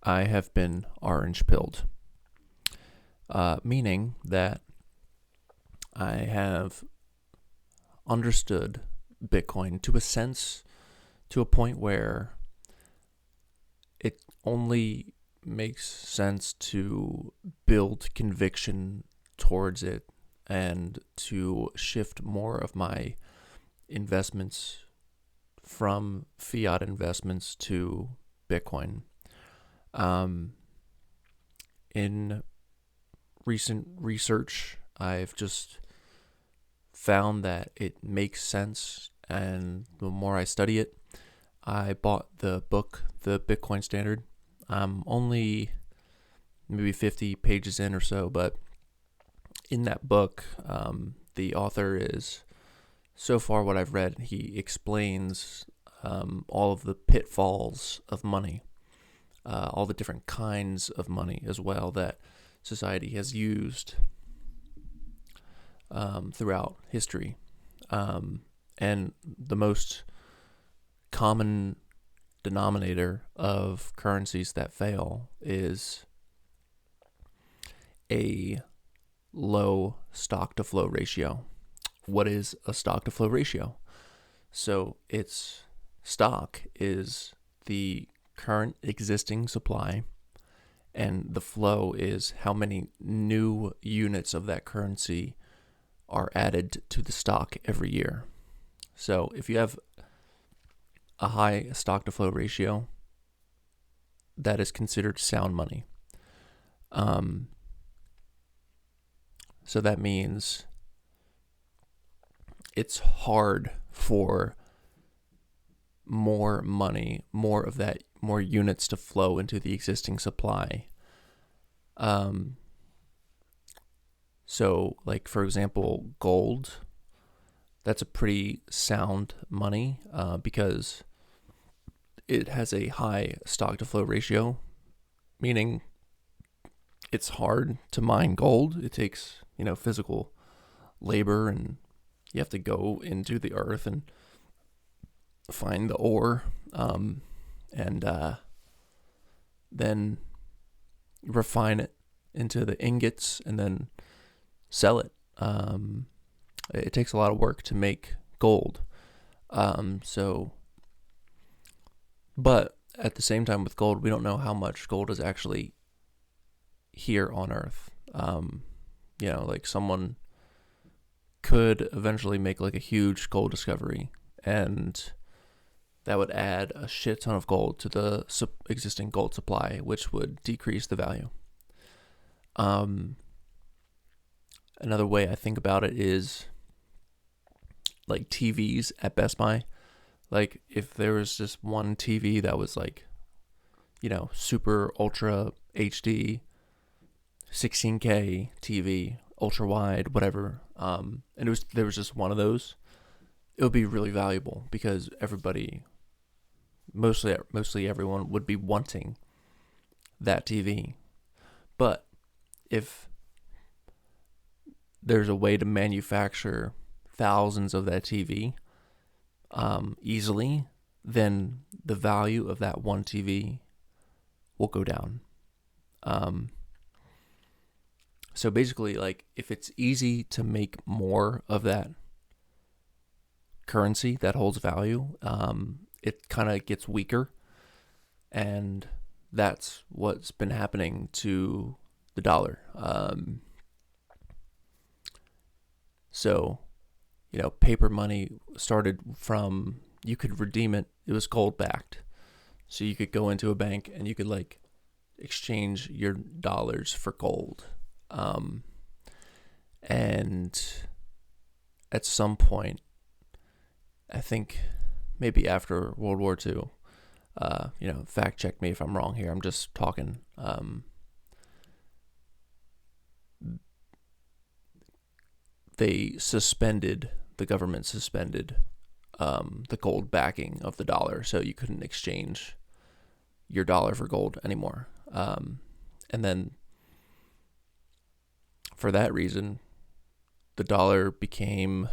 I have been orange pilled, meaning that I have understood Bitcoin to a sense, to a point where it only makes sense to build conviction towards it and to shift more of my investments from fiat investments to Bitcoin. In recent research, I've just found that it makes sense, and the more I study it, I bought the book, The Bitcoin Standard. I'm only maybe 50 pages in or so, but in that book, the author is, so far what I've read, he explains all of the pitfalls of money, all the different kinds of money as well that society has used throughout history. And the most common denominator of currencies that fail is a low stock to flow ratio. What is a stock to flow ratio? So its stock is the current existing supply, and the flow is how many new units of that currency are added to the stock every year. So if you have a high stock to flow ratio, that is considered sound money. So that means it's hard for more money, more units to flow into the existing supply. So, like, for example, gold, that's a pretty sound money because it has a high stock to flow ratio, meaning it's hard to mine gold. It takes, physical labor, and you have to go into the earth and find the ore, and then refine it into the ingots and then sell it. It takes a lot of work to make gold. But at the same time with gold, we don't know how much gold is actually here on Earth. Like someone could eventually make like a huge gold discovery, and that would add a shit ton of gold to the existing gold supply, which would decrease the value. Another way I think about it is like TVs at Best Buy. Like if there was just one TV that was like, super ultra HD, 16K TV, ultra wide, whatever, and there was just one of those, it would be really valuable because everybody, mostly everyone, would be wanting that TV. But if there's a way to manufacture thousands of that TV easily, then the value of that one TV will go down. So basically, like, if it's easy to make more of that currency that holds value, it kind of gets weaker, and that's what's been happening to the dollar. So, paper money started from, you could redeem it. It was gold backed. So you could go into a bank and you could like exchange your dollars for gold. And at some point, I think maybe after World War II, fact check me if I'm wrong here. I'm just talking. The government suspended the gold backing of the dollar, so you couldn't exchange your dollar for gold anymore. And then for that reason, the dollar became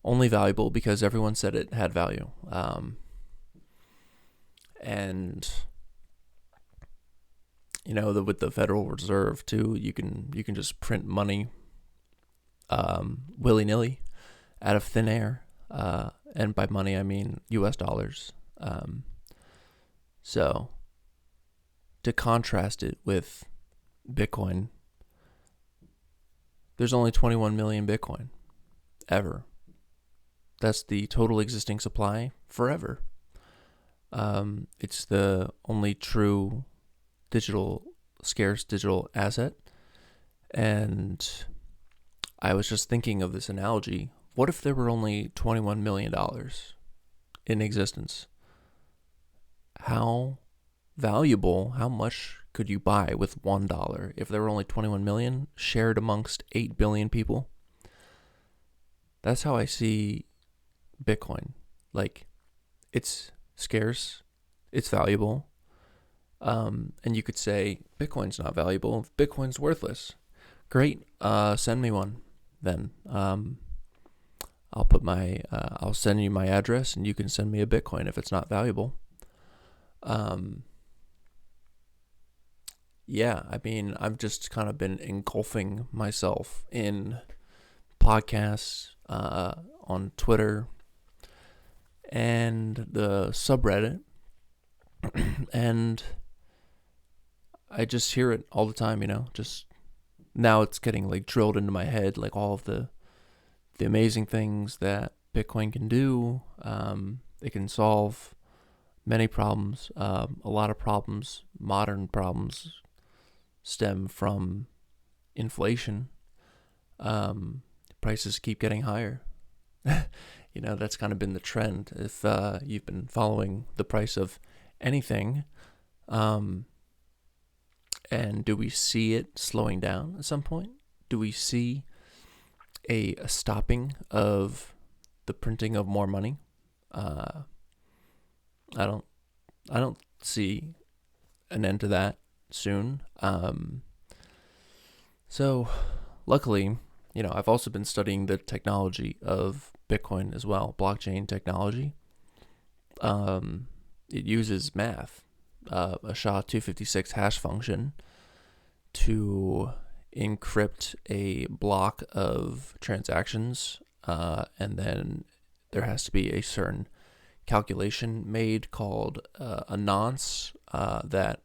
only valuable because everyone said it had value. And with the Federal Reserve too, you can just print money willy nilly out of thin air. And by money I mean U.S. dollars. So to contrast it with Bitcoin, there's only 21 million Bitcoin ever. That's the total existing supply forever. It's the only true scarce digital asset. And I was just thinking of this analogy. What if there were only $21 million in existence? How valuable, how much could you buy with $1 if there were only 21 million shared amongst 8 billion people? That's how I see Bitcoin. Like, it's scarce, it's valuable. And you could say Bitcoin's not valuable, Bitcoin's worthless. Great, send me one then. I'll send you my address and you can send me a Bitcoin if it's not valuable. Yeah, I mean, I've just kind of been engulfing myself in podcasts, on Twitter, and the subreddit, and I just hear it all the time, just now it's getting like drilled into my head, like all of the amazing things that Bitcoin can do. It can solve many problems. A lot of problems, modern problems, stem from inflation. Prices keep getting higher. That's kind of been the trend. If you've been following the price of anything, and do we see it slowing down at some point? Do we see a stopping of the printing of more money? I don't see an end to that soon. So luckily, I've also been studying the technology of Bitcoin as well, blockchain technology. It uses math, a SHA-256 hash function to encrypt a block of transactions, and then there has to be a certain calculation made called a nonce. That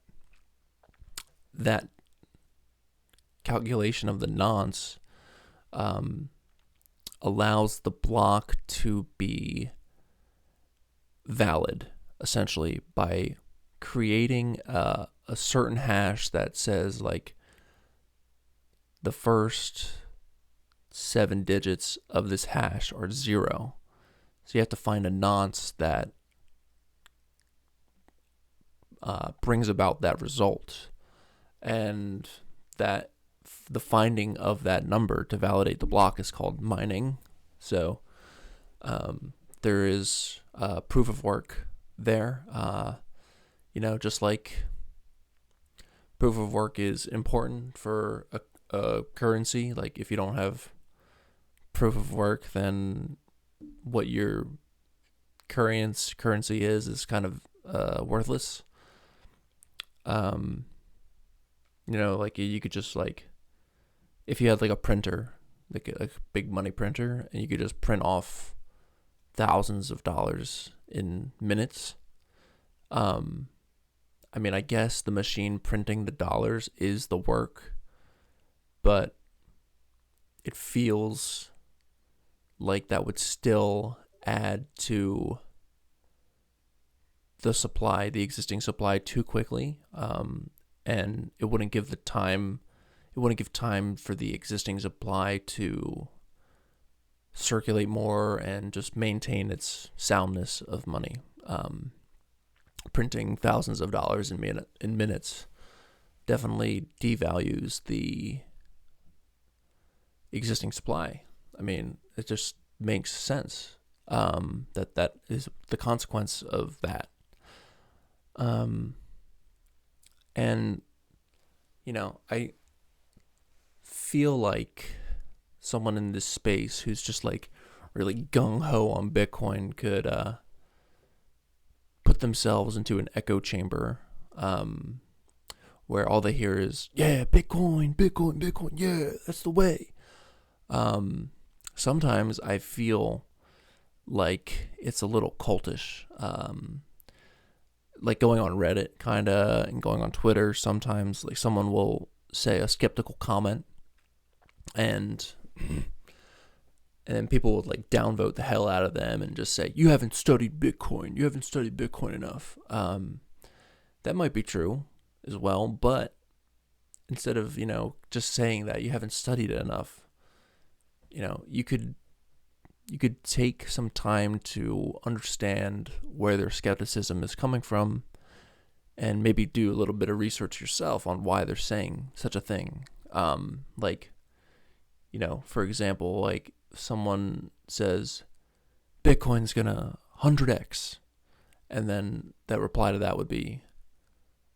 calculation of the nonce allows the block to be valid, essentially, by creating a certain hash that says, like, the first 7 digits of this hash are 0. So you have to find a nonce that brings about that result. And that the finding of that number to validate the block is called mining. So there is proof of work there. Just like proof of work is important for a currency. Like, if you don't have proof of work, then what your currency is kind of worthless. Like, you could just, like, if you had like a printer, like a big money printer, and you could just print off thousands of dollars in minutes. I guess the machine printing the dollars is the work, but it feels like that would still add to the existing supply too quickly, and it wouldn't give time for the existing supply to circulate more and just maintain its soundness of money. Printing thousands of dollars in minutes definitely devalues the existing supply. It just makes sense that is the consequence of that. And I feel like someone in this space who's just like really gung-ho on Bitcoin could put themselves into an echo chamber, where all they hear is, yeah, Bitcoin, Bitcoin, Bitcoin, yeah, that's the way. Sometimes I feel like it's a little cultish. Like going on Reddit, kind of, and going on Twitter, sometimes like someone will say a skeptical comment, and then people would like downvote the hell out of them and just say, you haven't studied Bitcoin. You haven't studied Bitcoin enough. That might be true as well, but instead of, just saying that you haven't studied it enough, you could take some time to understand where their skepticism is coming from, and maybe do a little bit of research yourself on why they're saying such a thing. For example, like someone says Bitcoin's gonna 100x, and then that reply to that would be,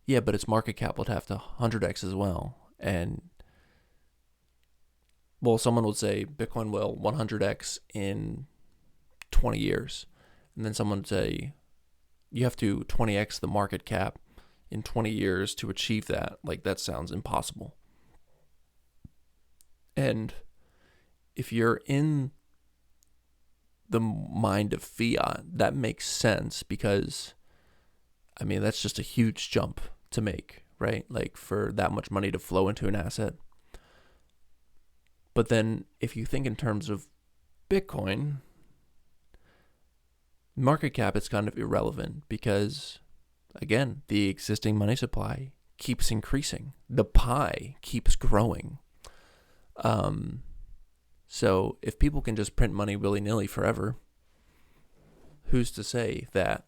yeah, but its market cap would have to 100x as well. And well, someone would say Bitcoin will 100x in 20 years. And then someone would say you have to 20x the market cap in 20 years to achieve that. Like, that sounds impossible. And if you're in the mind of fiat, that makes sense, because, that's just a huge jump to make, right? Like, for that much money to flow into an asset. But then if you think in terms of Bitcoin, market cap is kind of irrelevant, because, again, the existing money supply keeps increasing. The pie keeps growing. So if people can just print money willy-nilly forever, who's to say that,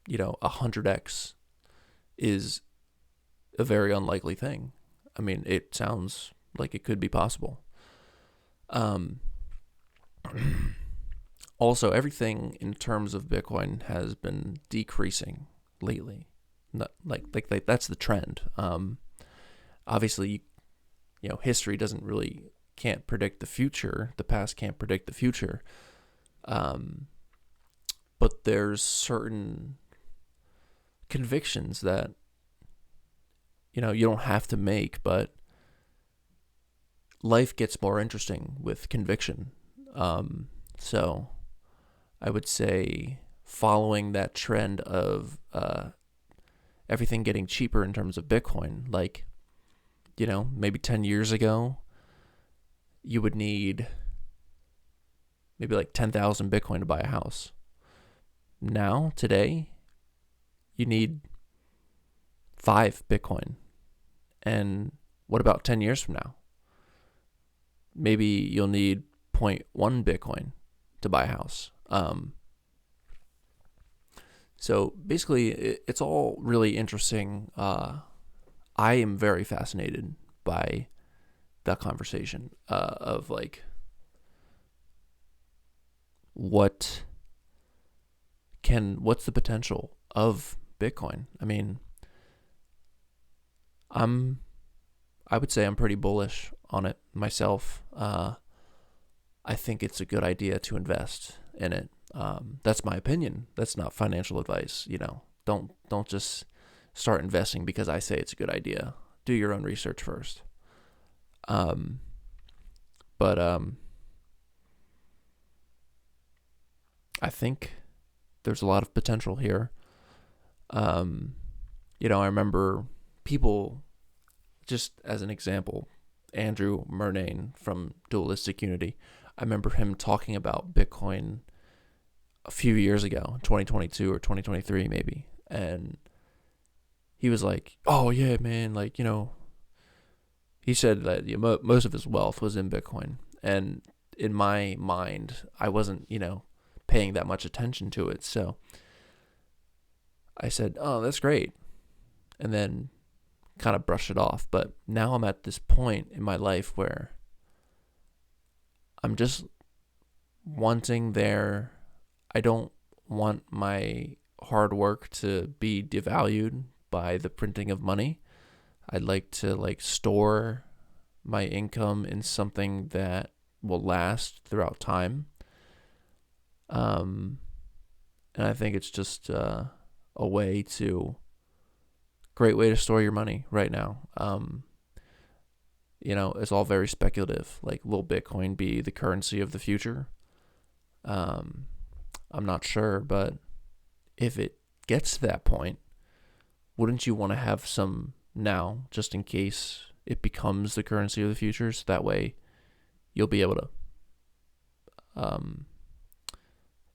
100x is a very unlikely thing? It sounds like it could be possible. Also, everything in terms of Bitcoin has been decreasing lately. Not, like that's the trend. Obviously, history can't predict the future. The past can't predict the future. But there's certain convictions that, you don't have to make, but life gets more interesting with conviction. So I would say following that trend of everything getting cheaper in terms of Bitcoin, like, maybe 10 years ago, you would need maybe like 10,000 Bitcoin to buy a house. Now, today, you need 5 Bitcoin. And what about 10 years from now? Maybe you'll need 0.1 Bitcoin to buy a house. So basically, it's all really interesting. I am very fascinated by that conversation of like what's the potential of Bitcoin. I would say I'm pretty bullish on it myself. I think it's a good idea to invest in it. That's my opinion. That's not financial advice. Don't just start investing because I say it's a good idea. Do your own research first. But I think there's a lot of potential here. I remember people, just as an example, Andrew Murnane from Dualistic Unity. I remember him talking about Bitcoin a few years ago, 2022 or 2023 maybe, and he was like, "Oh yeah, man, like, he said that most of his wealth was in Bitcoin." And in my mind, I wasn't, paying that much attention to it. So I said, "Oh, that's great." And then kind of brushed it off. But now I'm at this point in my life where I'm just wanting I don't want my hard work to be devalued by the printing of money. I'd like to store my income in something that will last throughout time. And I think it's just a way to great way to store your money right now. It's all very speculative. Like, will Bitcoin be the currency of the future? Um, I'm not sure, but if it gets to that point, wouldn't you want to have some now, just in case it becomes the currency of the future? So that way you'll be able to um,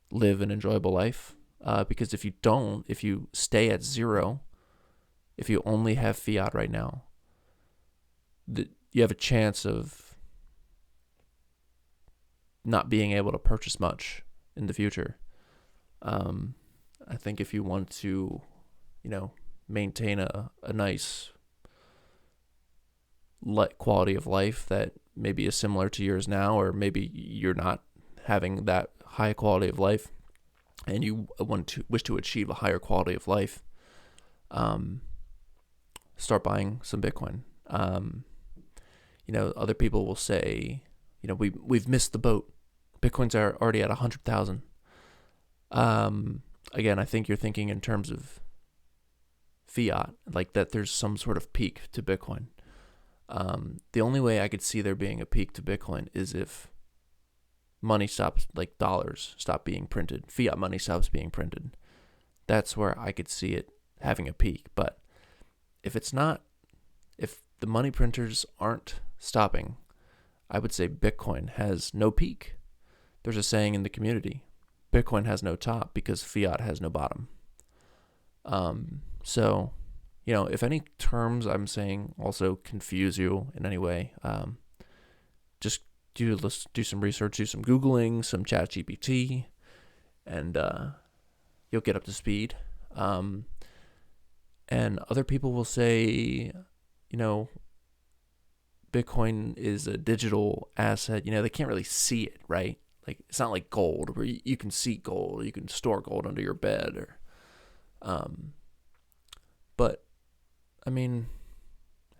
live an enjoyable life. Because if you stay at zero, if you only have fiat right now, you have a chance of not being able to purchase much in the future. I think if you want to, maintain a nice quality of life that maybe is similar to yours now, or maybe you're not having that high quality of life and you wish to achieve a higher quality of life, start buying some Bitcoin. Other people will say, we've missed the boat. Bitcoins are already at 100,000. Again, I think you're thinking in terms of fiat, like that there's some sort of peak to Bitcoin. The only way I could see there being a peak to Bitcoin is if money stops, like dollars stop being printed, fiat money stops being printed. That's where I could see it having a peak. But if the money printers aren't stopping, I would say Bitcoin has no peak. There's a saying in the community, Bitcoin has no top because fiat has no bottom. So, if any terms I'm saying also confuse you in any way, just do some research, do some Googling, some ChatGPT, and you'll get up to speed. And other people will say, Bitcoin is a digital asset. They can't really see it, right? Like, it's not like gold where you can see gold, you can store gold under your bed, or, but I mean,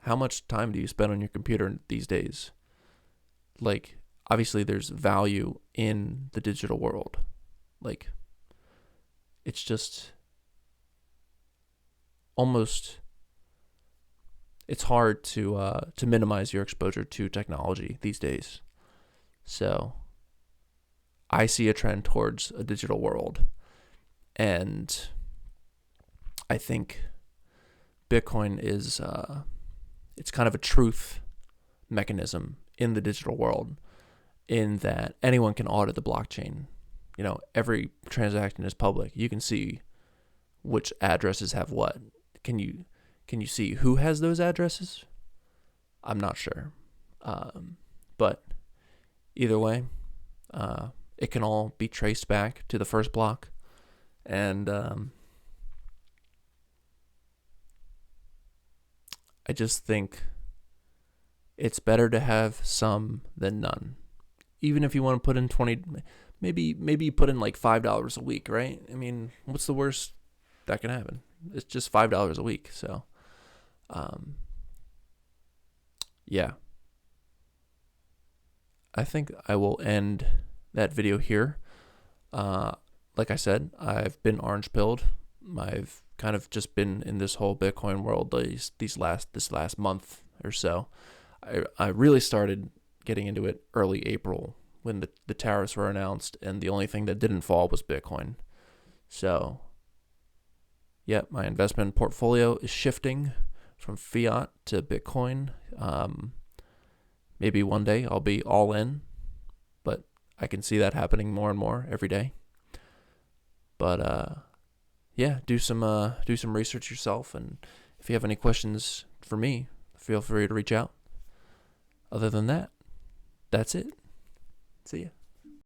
how much time do you spend on your computer these days? Like, obviously there's value in the digital world. Like, it's just almost, it's hard to minimize your exposure to technology these days. So I see a trend towards a digital world, and I think Bitcoin is it's kind of a truth mechanism in the digital world, in that anyone can audit the blockchain. Every transaction is public. You can see which addresses have what. Can you see who has those addresses? I'm not sure. But either way, it can all be traced back to the first block. And I just think it's better to have some than none. Even if you want to put in 20, maybe you put in like $5 a week, right? I mean, what's the worst that can happen? It's just $5 a week. So, yeah. I think I will end that video here. Like I said, I've been orange pilled. I've kind of just been in this whole Bitcoin world this last month or so. I really started getting into it early April when the tariffs were announced, and the only thing that didn't fall was Bitcoin. So, yeah, my investment portfolio is shifting from fiat to Bitcoin. Maybe one day I'll be all in, but I can see that happening more and more every day. But yeah, do some research yourself, and if you have any questions for me, feel free to reach out. Other than that, that's it. See ya.